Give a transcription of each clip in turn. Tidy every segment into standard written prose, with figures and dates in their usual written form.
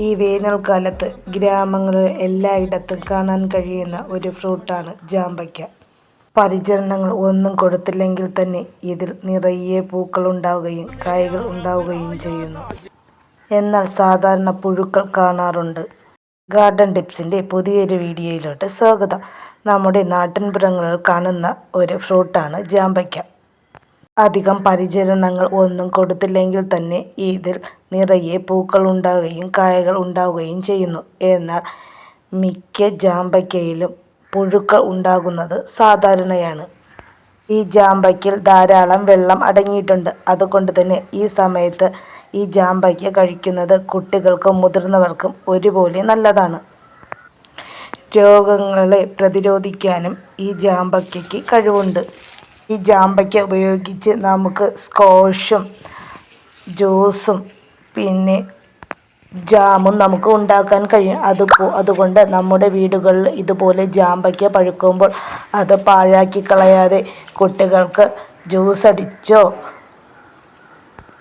ഈ വേനൽക്കാലത്ത് ഗ്രാമങ്ങളിൽ എല്ലായിടത്തും കാണാൻ കഴിയുന്ന ഒരു ഫ്രൂട്ടാണ് ജാമ്പയ്ക്ക. പരിചരണങ്ങൾ ഒന്നും കൊടുത്തില്ലെങ്കിൽ തന്നെ ഇതിൽ നിറയെ പൂക്കളുണ്ടാവുകയും കായ്കൾ ഉണ്ടാവുകയും ചെയ്യുന്നു. എന്നാൽ സാധാരണ പുഴുക്കൾ കാണാറുണ്ട്. ഗാർഡൻ ടിപ്സിൻ്റെ പുതിയൊരു വീഡിയോയിലോട്ട് സ്വാഗതം. നമ്മുടെ നാട്ടിൻപുറങ്ങളിൽ കാണുന്ന ഒരു ഫ്രൂട്ടാണ് ജാമ്പയ്ക്ക. അധികം പരിചരണങ്ങൾ ഒന്നും കൊടുത്തില്ലെങ്കിൽ തന്നെ ഇതിൽ നിറയെ പൂക്കൾ ഉണ്ടാവുകയും കായകൾ ഉണ്ടാവുകയും ചെയ്യുന്നു. എന്നാൽ മിക്ക ജാമ്പയ്ക്കയിലും പുഴുക്കൾ ഉണ്ടാകുന്നത് സാധാരണയാണ്. ഈ ജാമ്പയ്ക്കയിൽ ധാരാളം വെള്ളം അടങ്ങിയിട്ടുണ്ട്. അതുകൊണ്ട് തന്നെ ഈ സമയത്ത് ഈ ജാമ്പയ്ക്ക കഴിക്കുന്നത് കുട്ടികൾക്കും മുതിർന്നവർക്കും ഒരുപോലെ നല്ലതാണ്. രോഗങ്ങളെ പ്രതിരോധിക്കാനും ഈ ജാമ്പയ്ക്കയ്ക്ക് കഴിവുണ്ട്. ഈ ജാമ്പയ്ക്ക ഉപയോഗിച്ച് നമുക്ക് സ്ക്വാഷും ജ്യൂസും പിന്നെ ജാമും നമുക്ക് ഉണ്ടാക്കാൻ കഴിയും. അതുകൊണ്ട് നമ്മുടെ വീടുകളിൽ ഇതുപോലെ ജാമ്പയ്ക്ക പഴുക്കുമ്പോൾ അത് പാഴാക്കി കളയാതെ കുട്ടികൾക്ക് ജ്യൂസ് അടിച്ചോ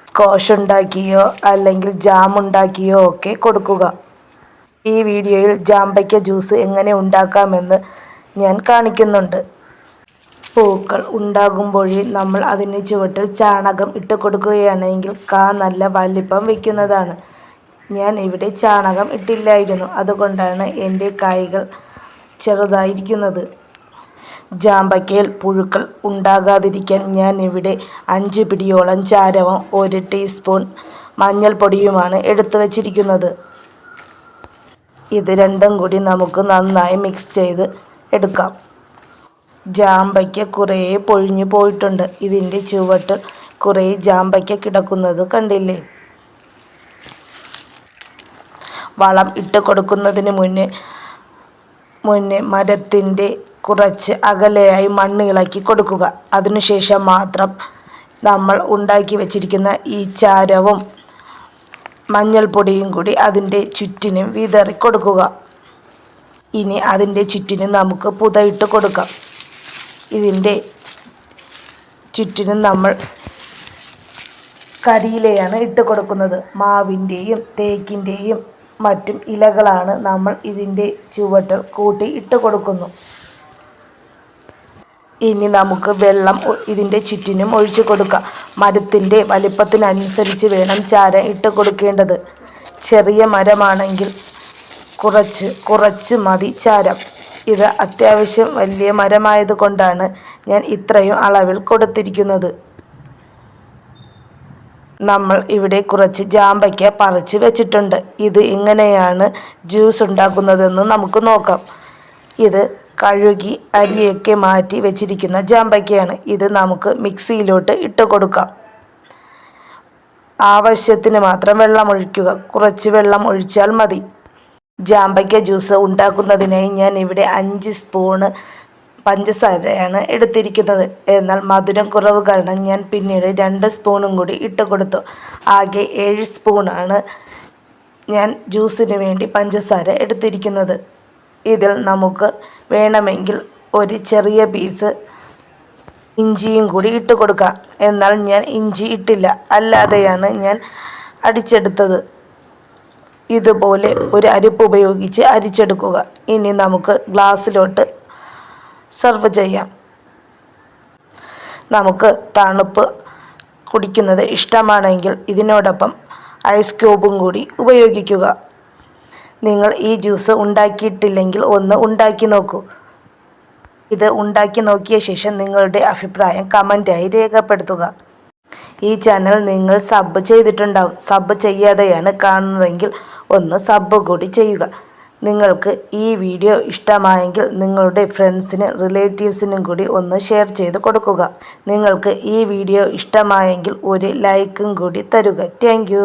സ്ക്വാഷ് ഉണ്ടാക്കിയോ അല്ലെങ്കിൽ ജാം ഉണ്ടാക്കിയോ ഒക്കെ കൊടുക്കുക. ഈ വീഡിയോയിൽ ജാമ്പയ്ക്ക ജ്യൂസ് എങ്ങനെ ഉണ്ടാക്കാമെന്ന് ഞാൻ കാണിക്കുന്നുണ്ട്. പൂക്കൾ ഉണ്ടാകുമ്പോഴേ നമ്മൾ അതിന് ചുവട്ടിൽ ചാണകം ഇട്ട് കൊടുക്കുകയാണെങ്കിൽ നല്ല വലിപ്പം വയ്ക്കുന്നതാണ്. ഞാൻ ഇവിടെ ചാണകം ഇട്ടില്ലായിരുന്നു. അതുകൊണ്ടാണ് എൻ്റെ കായ്കൾ ചെറുതായിരിക്കുന്നത്. ജാമ്പയ്ക്കയിൽ പുഴുക്കൾ ഉണ്ടാകാതിരിക്കാൻ ഞാൻ ഇവിടെ 5 പിടിയോളം ചാരവും 1 ടീസ്പൂൺ മഞ്ഞൾപ്പൊടിയുമാണ് എടുത്തു വച്ചിരിക്കുന്നത്. ഇത് രണ്ടും കൂടി നമുക്ക് നന്നായി മിക്സ് ചെയ്ത് എടുക്കാം. ജാമ്പയ്ക്ക കുറേ പൊഴിഞ്ഞു പോയിട്ടുണ്ട്. ഇതിൻ്റെ ചുവട്ടിൽ കുറേ ജാമ്പയ്ക്ക കിടക്കുന്നത് കണ്ടില്ലേ? വളം ഇട്ട് കൊടുക്കുന്നതിന് മുന്നേ മരത്തിൻ്റെ കുറച്ച് അകലെയായി മണ്ണ് ഇളക്കി കൊടുക്കുക. അതിനുശേഷം മാത്രം നമ്മൾ ഉണ്ടാക്കി വച്ചിരിക്കുന്ന ഈ ചാരവും മഞ്ഞൾപ്പൊടിയും കൂടി അതിൻ്റെ ചുറ്റിനും വിതറി കൊടുക്കുക. ഇനി അതിൻ്റെ ചുറ്റിനും നമുക്ക് പുതയിട്ട് കൊടുക്കാം. ഇതിൻ്റെ ചുറ്റിനും നമ്മൾ കരിയിലയാണ് ഇട്ട് കൊടുക്കുന്നത്. മാവിൻ്റെയും തേക്കിൻ്റെയും മറ്റും ഇലകളാണ് നമ്മൾ ഇതിൻ്റെ ചുവട്ടിൽ കൂട്ടി ഇട്ട് കൊടുക്കുന്നു. ഇനി നമുക്ക് വെള്ളം ഇതിൻ്റെ ചുറ്റിനും ഒഴിച്ചു കൊടുക്കാം. മരത്തിൻ്റെ വലിപ്പത്തിനനുസരിച്ച് വേണം ചാരം ഇട്ട് കൊടുക്കേണ്ടത്. ചെറിയ മരമാണെങ്കിൽ കുറച്ച് മതി ചാരം. ഇത് അത്യാവശ്യം വലിയ മരമായതുകൊണ്ടാണ് ഞാൻ ഇത്രയും അളവിൽ കൊടുത്തിരിക്കുന്നത്. നമ്മൾ ഇവിടെ കുറച്ച് ജാമ്പയ്ക്ക പറിച്ച് വെച്ചിട്ടുണ്ട്. ഇത് എങ്ങനെയാണ് ജ്യൂസ് ഉണ്ടാക്കുന്നതെന്ന് നമുക്ക് നോക്കാം. ഇത് കഴുകി അരിയൊക്കെ മാറ്റി വെച്ചിരിക്കുന്ന ജാമ്പയ്ക്കയാണ്. ഇത് നമുക്ക് മിക്സിയിലോട്ട് ഇട്ട് കൊടുക്കാം. ആവശ്യത്തിന് മാത്രം വെള്ളം ഒഴിക്കുക. കുറച്ച് വെള്ളം ഒഴിച്ചാൽ മതി. ജാമ്പയ്ക്ക ജ്യൂസ് ഉണ്ടാക്കുന്നതിനായി ഞാൻ ഇവിടെ 5 സ്പൂണ് പഞ്ചസാരയാണ് എടുത്തിരിക്കുന്നത്. എന്നാൽ മധുരം കുറവ് കാരണം ഞാൻ പിന്നീട് 2 സ്പൂണും കൂടി ഇട്ട് കൊടുത്തു. ആകെ 7 സ്പൂണാണ് ഞാൻ ജ്യൂസിന് വേണ്ടി പഞ്ചസാര എടുത്തിരിക്കുന്നത്. ഇതിൽ നമുക്ക് വേണമെങ്കിൽ ഒരു ചെറിയ പീസ് ഇഞ്ചിയും കൂടി ഇട്ട് കൊടുക്കാം. എന്നാൽ ഞാൻ ഇഞ്ചി ഇട്ടില്ല, അല്ലാതെയാണ് ഞാൻ അടിച്ചെടുത്തത്. ഇതുപോലെ ഒരു അരിപ്പ് ഉപയോഗിച്ച് അരിച്ചെടുക്കുക. ഇനി നമുക്ക് ഗ്ലാസ്സിലോട്ട് സെർവ് ചെയ്യാം. നമുക്ക് തണുപ്പ് കുടിക്കുന്നത് ഇഷ്ടമാണെങ്കിൽ ഇതിനോടൊപ്പം ഐസ് ക്യൂബും കൂടി ഉപയോഗിക്കുക. നിങ്ങൾ ഈ ജ്യൂസ് ഉണ്ടാക്കിയിട്ടില്ലെങ്കിൽ ഒന്ന് ഉണ്ടാക്കി നോക്കൂ. ഇത് ഉണ്ടാക്കി നോക്കിയ ശേഷം നിങ്ങളുടെ അഭിപ്രായം കമൻറ്റായി രേഖപ്പെടുത്തുക. ഈ ചാനൽ നിങ്ങൾ സബ് ചെയ്തിട്ടുണ്ടാവും. സബ് ചെയ്യാതെയാണ് കാണുന്നതെങ്കിൽ ഒന്ന് സബ് കൂടി ചെയ്യുക. നിങ്ങൾക്ക് ഈ വീഡിയോ ഇഷ്ടമായെങ്കിൽ നിങ്ങളുടെ ഫ്രണ്ട്സിനും റിലേറ്റീവ്സിനും കൂടി ഒന്ന് ഷെയർ ചെയ്ത് കൊടുക്കുക. നിങ്ങൾക്ക് ഈ വീഡിയോ ഇഷ്ടമായെങ്കിൽ ഒരു ലൈക്കും കൂടി തരുക. താങ്ക്